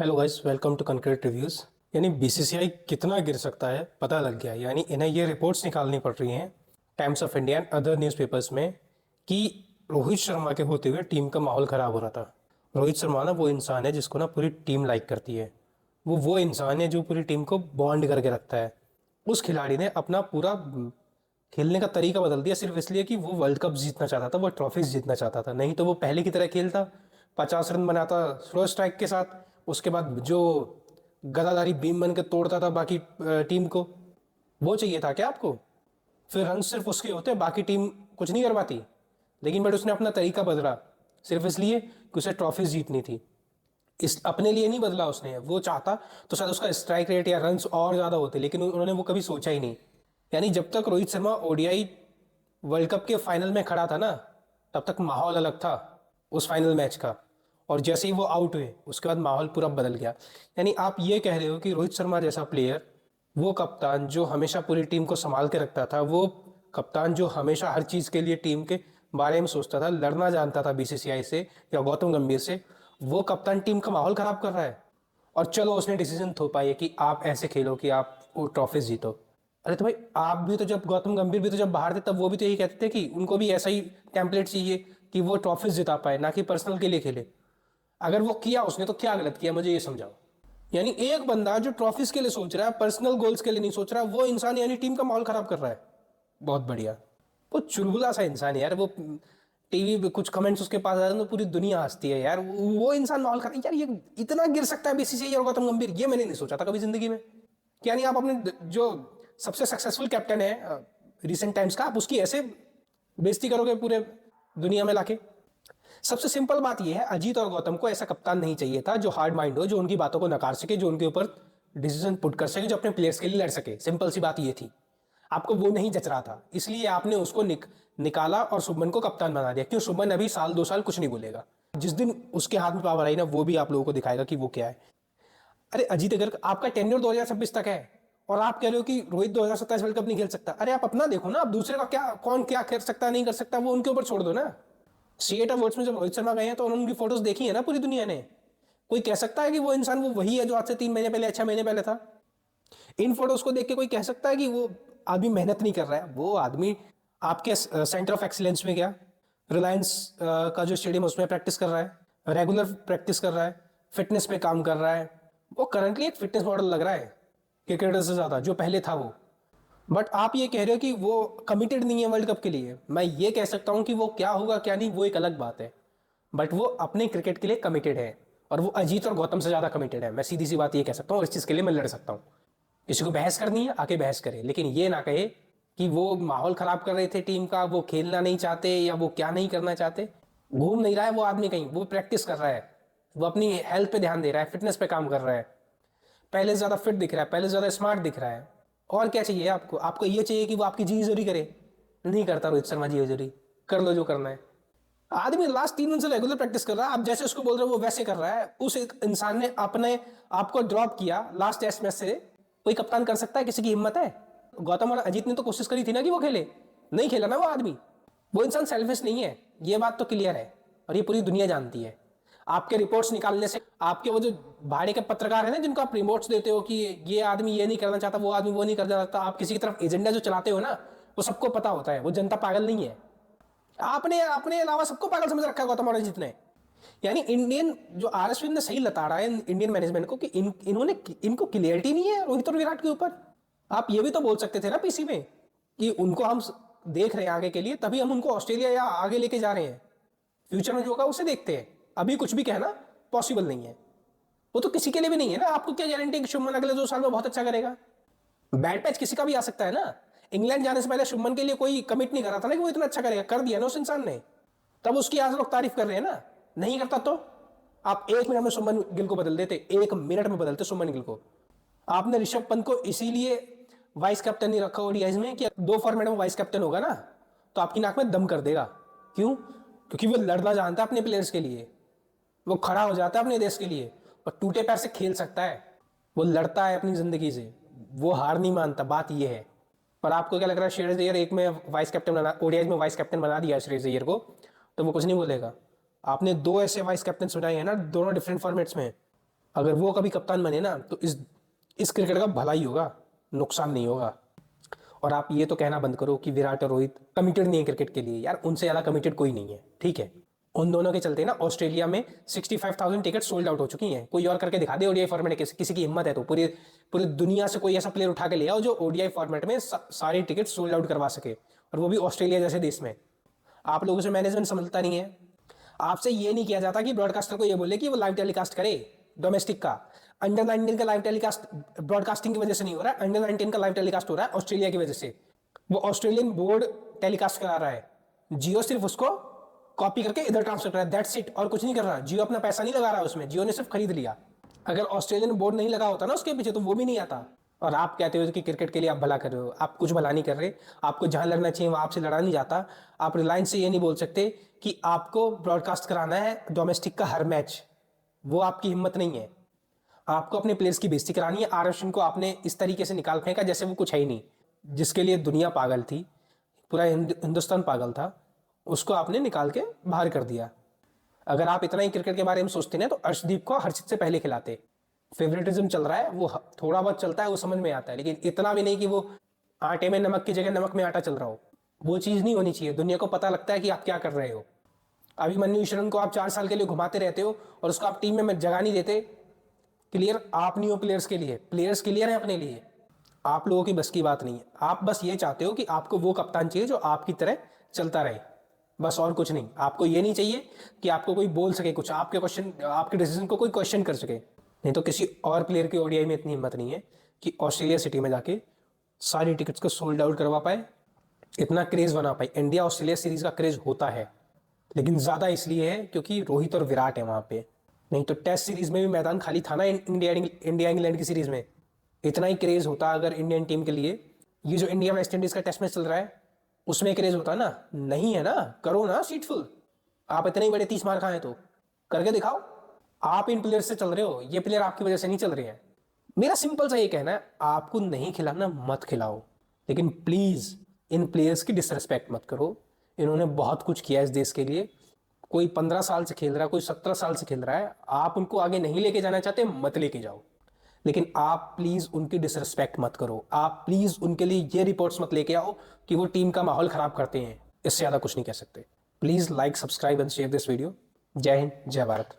Hello guys, welcome to concrete reviews. यानी BCCI कितना गिर सकता है पता लग गया। यानी इन्हें ये रिपोर्ट्स निकालनी पड़ रही हैं times of India and other newspapers में कि रोहित शर्मा के होते हुए टीम का माहौल खराब हो रहा था। रोहित शर्मा ना वो इंसान है जिसको ना पूरी टीम लाइक करती है। वो इंसान है जो पूरी टीम को बॉन्ड करके रखता है। उस खिलाड़ी ने अपना पूरा खेलने का तरीका बदल दिया सिर्फ इसलिए कि वो वर्ल्ड कप जीतना चाहता था, वो ट्रॉफीज जीतना चाहता था। नहीं तो वो पहले की तरह खेलता, 50 रन बनाता स्लो स्ट्राइक के साथ, उसके बाद जो गदाधारी बीम बन के तोड़ता था बाकी टीम को। वो चाहिए था क्या आपको? फिर रन सिर्फ उसके होते, बाकी टीम कुछ नहीं कर पाती। लेकिन बट उसने अपना तरीका बदला सिर्फ इसलिए कि उसे ट्रॉफीज जीतनी थी। इस अपने लिए नहीं बदला उसने। वो चाहता तो शायद उसका स्ट्राइक रेट या रन्स और ज्यादा होते, लेकिन उन्होंने वो कभी सोचा ही नहीं। यानी जब तक Rohit Sharma ODI world cup के फाइनल में खड़ा था ना, तब तक माहौल अलग था उस फाइनल मैच का। और जैसे ही वो आउट हुए उसके बाद माहौल पूरा बदल गया। यानी आप ये कह रहे हो कि रोहित शर्मा जैसा प्लेयर, वो कप्तान जो हमेशा पूरी टीम को संभाल के रखता था, वो कप्तान जो हमेशा हर चीज के लिए टीम के बारे में सोचता था, लड़ना जानता था बीसीसीआई से या गौतम गंभीर से, वो कप्तान टीम का माहौल खराब कर रहा है। और चलो उसने डिसीजन थोपा है कि आप ऐसे खेलो कि आप वो ट्रॉफीज जीतो। अरे तो भाई, आप भी तो जब गौतम गंभीर भी तो जब बाहर थे तब वो भी तो यही कहते थे कि उनको भी ऐसा ही टेम्पलेट चाहिए कि वो ट्रॉफीज जिता पाए, ना कि पर्सनल के लिए खेले। अगर वो किया उसने तो क्या गलत किया, मुझे ये समझाओ। यानी एक बंदा जो ट्रॉफीज के लिए सोच रहा है, पर्सनल गोल्स के लिए नहीं सोच रहा, वो इंसान यानी टीम का माहौल खराब कर रहा है। बहुत बढ़िया। वो चुलबुला सा इंसान है यार। वो टीवी पे कुछ कमेंट्स उसके पास आ रहे हैं तो पूरी दुनिया हंसती है यार। वो इंसान माहौल खराब यार, ये इतना गिर सकता है बीसीसीआई और गौतम गंभीर, ये मैंने नहीं सोचा था कभी जिंदगी में। क्या नहीं, आप अपने जो सबसे सक्सेसफुल कैप्टन है रिसेंट टाइम्स का, आप उसकी ऐसे बेइज्जती करोगे पूरे दुनिया में लाके? सबसे सिंपल बात यह है, अजीत और गौतम को ऐसा कप्तान नहीं चाहिए था जो हार्ड माइंड हो, जो उनकी बातों को नकार सके, जो उनके ऊपर डिसीजन पुट कर सके, जो अपने प्लेयर्स के लिए लड़ सके। सिंपल सी बात ये थी। आपको वो नहीं जच रहा था, इसलिए आपने उसको निकाला और शुभमन को कप्तान बना दिया। क्यों? शुभमन अभी साल 2 साल कुछ नहीं बोलेगा। जिस दिन उसके हाथ में पावर आई ना, वो भी आप लोगों को दिखाएगा कि वो क्या है। अरे अजीत, अगर आपका टेन्योर 2026 तक है और आप कह रहे हो कि रोहित 2027 वर्ल्ड कप नहीं खेल सकता, अरे आप अपना देखो ना। आप दूसरे का क्या, कौन क्या कर सकता नहीं कर सकता, वो उनके ऊपर छोड़ दो ना। सीएट अवार्ड्स में जब रोहित शर्मा गए हैं तो उन्होंने उनकी फोटोज देखी है ना पूरी दुनिया ने। कोई कह सकता है कि वो इंसान वो वही है जो आज से 3 महीने पहले, 6 महीने पहले था? इन फोटोज को देख के कोई कह सकता है कि वो आदमी मेहनत नहीं कर रहा है? वो आदमी आपके सेंटर ऑफ एक्सीलेंस में गया, रिलायंस का जो स्टेडियम उसमें प्रैक्टिस कर रहा है, रेगुलर प्रैक्टिस कर रहा है, फिटनेस पे काम कर रहा है। वो करंटली एक फिटनेस मॉडल लग रहा है क्रिकेटर से ज्यादा जो पहले था वो। बट आप ये कह रहे हो कि वो कमिटेड नहीं है वर्ल्ड कप के लिए। मैं ये कह सकता हूं कि वो क्या होगा क्या नहीं वो एक अलग बात है, बट वो अपने क्रिकेट के लिए कमिटेड है। और वो अजीत और गौतम से ज्यादा कमिटेड है। मैं सीधी सी बात ये कह सकता हूँ, और इस चीज के लिए मैं लड़ सकता हूँ। किसी को बहस करनी है आके बहस करे, लेकिन ये ना कहे कि वो माहौल खराब कर रहे थे टीम का, वो खेलना नहीं चाहते या वो क्या नहीं करना चाहते। घूम नहीं रहा है वो आदमी कहीं, वो प्रैक्टिस कर रहा है, वो अपनी हेल्थ पे ध्यान दे रहा है, फिटनेस पे काम कर रहा है, पहले से ज्यादा फिट दिख रहा है, पहले से ज्यादा स्मार्ट दिख रहा है। और क्या चाहिए आपको? आपको ये चाहिए कि वो आपकी जी हजूरी करे? नहीं करता रोहित शर्मा जी हजूरी। कर लो जो करना है। आदमी लास्ट 3 दिन से रेगुलर प्रैक्टिस कर रहा है, आप जैसे उसको बोल रहे हो वो वैसे कर रहा है। उस एक इंसान ने अपने आपको ड्रॉप किया लास्ट टेस्ट मैच से। कोई कप्तान कर सकता है? किसी की हिम्मत है? गौतम और अजीत ने तो कोशिश करी थी ना कि वो खेले, नहीं खेला ना वो आदमी। वो इंसान सेल्फिश नहीं है, ये बात तो क्लियर है और ये पूरी दुनिया जानती है। आपके रिपोर्ट्स निकालने से, आपके वो जो भाड़े के पत्रकार है ना जिनको आप रिपोर्ट्स देते हो कि ये आदमी ये नहीं करना चाहता, वो आदमी वो नहीं करना चाहता, आप किसी की तरफ एजेंडा जो चलाते हो ना, वो सबको पता होता है। वो जनता पागल नहीं है। आपने अपने अलावा सबको पागल समझ रखा है गौतम और अजीत ने। यानी इंडियन जो आरएसपी ने सही लताड़ा है इंडियन मैनेजमेंट को कि इन्होंने इनको क्लियरिटी नहीं है रोहित और विराट के ऊपर। आप ये भी तो बोल सकते थे ना पीसी में कि उनको हम देख रहे हैं आगे के लिए, तभी हम उनको ऑस्ट्रेलिया या आगे लेके जा रहे हैं। फ्यूचर में जो होगा उसे देखते हैं, अभी कुछ भी कहना पॉसिबल नहीं है। वो तो किसी के लिए भी नहीं है ना। आपको क्या गारंटी कि शुभमन अगले 2 साल में बहुत अच्छा करेगा? बैड पैच किसी का भी आ सकता है ना। इंग्लैंड जाने से पहले शुभमन के लिए कोई कमिट नहीं कर रहा था ना कि वो इतना अच्छा करेगा, कर दिया ना उस इंसान ने। तब उसकी आज लोग तारीफ कर रहे हैं ना। नहीं करता तो आप 1 मिनट में शुभमन गिल को बदल देते, 1 मिनट में बदलते शुभमन गिल को। आपने ऋषभ पंत को इसीलिए वाइस कैप्टन नहीं रखा ओडीआईज में कि 2 फॉर्मेट में वाइस कैप्टन होगा ना तो आपकी नाक में दम कर देगा। क्यों? क्योंकि वो लड़ना जानता है अपने प्लेयर्स के लिए, वो खड़ा हो जाता है अपने देश के लिए और टूटे पैर से खेल सकता है। वो लड़ता है अपनी जिंदगी से, वो हार नहीं मानता, बात ये है। पर आपको क्या लग रहा है श्रेयस अय्यर एक में वाइस कैप्टन बना, ओडीआई में वाइस कैप्टन बना दिया श्रेयस अय्यर को, तो वो कुछ नहीं बोलेगा? आपने 2 ऐसे वाइस कैप्टन बनाए हैं ना दोनों डिफरेंट फॉर्मेट्स में, अगर वो कभी कप्तान बने ना तो इस क्रिकेट का भला ही होगा, नुकसान नहीं होगा। और आप ये तो कहना बंद करो कि विराट और रोहित कमिटेड नहीं है क्रिकेट के लिए। यार उनसे ज़्यादा कमिटेड कोई नहीं है, ठीक है। उन दोनों के चलते ना ऑस्ट्रेलिया में 65,000 टिकट सोल्ड आउट हो चुकी हैं। कोई और करके दिखा दे ओडीआई फॉर्मेट में, किसी की हिम्मत है तो पूरी पूरी दुनिया से कोई ऐसा प्लेयर उठा के ले आओ जो ओडीआई फॉर्मेट में सारी टिकट सोल्ड आउट करवा सके, और वो भी ऑस्ट्रेलिया जैसे देश में। आप लोगों से मैनेजमेंट समझता नहीं है। आपसे ये नहीं किया जाता कि ब्रॉडकास्टर को ये बोले कि वो लाइव टेलीकास्ट करे डोमेस्टिक का। अंडर 19 का लाइव टेलीकास्ट ब्रॉडकास्टिंग की वजह से नहीं हो रहा है, अंडर 19 का लाइव टेलीकास्ट हो रहा है ऑस्ट्रेलिया की वजह से। वो ऑस्ट्रेलियन बोर्ड टेलीकास्ट करा रहा है, जियो सिर्फ उसको कॉपी करके इधर ट्रांसफर कर रहा है, दैट्स इट, और कुछ नहीं कर रहा। जियो अपना पैसा नहीं लगा रहा उसमें, जियो ने सिर्फ खरीद लिया। अगर ऑस्ट्रेलियन बोर्ड नहीं लगा होता ना उसके पीछे तो वो भी नहीं आता। और आप कहते हो कि क्रिकेट के लिए आप भला कर रहे हो, आप कुछ भला नहीं कर रहे। आपको जहां लड़ना चाहिए वहां आपसे लड़ा नहीं जाता। आप रिलायंस से ये नहीं बोल सकते कि आपको ब्रॉडकास्ट कराना है डोमेस्टिक का हर मैच, वो आपकी हिम्मत नहीं है। आपको अपने प्लेयर्स की बेइज्जती करानी है। आर अश्विन को आपने इस तरीके से निकाल फेंका जैसे वो कुछ है ही नहीं, जिसके लिए दुनिया पागल थी, पूरा हिंदुस्तान पागल था, उसको आपने निकाल के बाहर कर दिया। अगर आप इतना ही क्रिकेट के बारे में सोचते ना तो अर्शदीप को हर्षित से पहले खिलाते। फेवरेटिज्म चल रहा है, वो थोड़ा बहुत चलता है, वो समझ में आता है, लेकिन इतना भी नहीं कि वो आटे में नमक की जगह नमक में आटा चल रहा हो। वो चीज़ नहीं होनी चाहिए। दुनिया को पता लगता है कि आप क्या कर रहे हो। अभिमन्यु ईश्वरन को आप 4 साल के लिए घुमाते रहते हो और उसको आप टीम में जगह नहीं देते। क्लियर आप नहीं हो प्लेयर्स के लिए, प्लेयर्स क्लियर है अपने लिए। आप लोगों की बस की बात नहीं है। आप बस ये चाहते हो कि आपको वो कप्तान चाहिए जो आपकी तरह चलता रहे, बस, और कुछ नहीं। आपको ये नहीं चाहिए कि आपको कोई बोल सके कुछ, आपके क्वेश्चन, आपके डिसीजन को कोई क्वेश्चन कर सके। नहीं तो किसी और प्लेयर की ओडीआई में इतनी हिम्मत नहीं है कि ऑस्ट्रेलिया सिटी में जाके सारी टिकट्स को सोल्ड आउट करवा पाए, इतना क्रेज बना पाए। इंडिया ऑस्ट्रेलिया सीरीज का क्रेज होता है, लेकिन ज़्यादा इसलिए है क्योंकि रोहित और विराट है वहाँ पे। नहीं तो टेस्ट सीरीज में भी मैदान खाली था ना इंडिया इंग्लैंड की सीरीज में। इतना ही क्रेज होता अगर इंडियन टीम के लिए, ये जो इंडिया वेस्ट इंडीज का टेस्ट मैच चल रहा है उसमें क्रेज होता ना। नहीं है ना, करो ना सीट फुल। आप इतने ही बड़े 30 मार खाए तो करके दिखाओ। आप इन प्लेयर से चल रहे हो, ये प्लेयर आपकी वजह से नहीं चल रहे हैं। मेरा सिंपल सा ये कहना है, आपको नहीं खिलाना मत खिलाओ, लेकिन प्लीज इन प्लेयर्स की डिसरिस्पेक्ट मत करो। इन्होंने बहुत कुछ किया इस देश के लिए। कोई 15 साल से खेल रहा है, कोई 17 साल से खेल रहा है। आप उनको आगे नहीं लेके जाना चाहते, मत लेके जाओ, लेकिन आप प्लीज उनकी डिसरिस्पेक्ट मत करो। आप प्लीज उनके लिए ये रिपोर्ट्स मत लेके आओ कि वो टीम का माहौल खराब करते हैं। इससे ज्यादा कुछ नहीं कह सकते। Please like, subscribe and share this video. जय हिंद, जय भारत।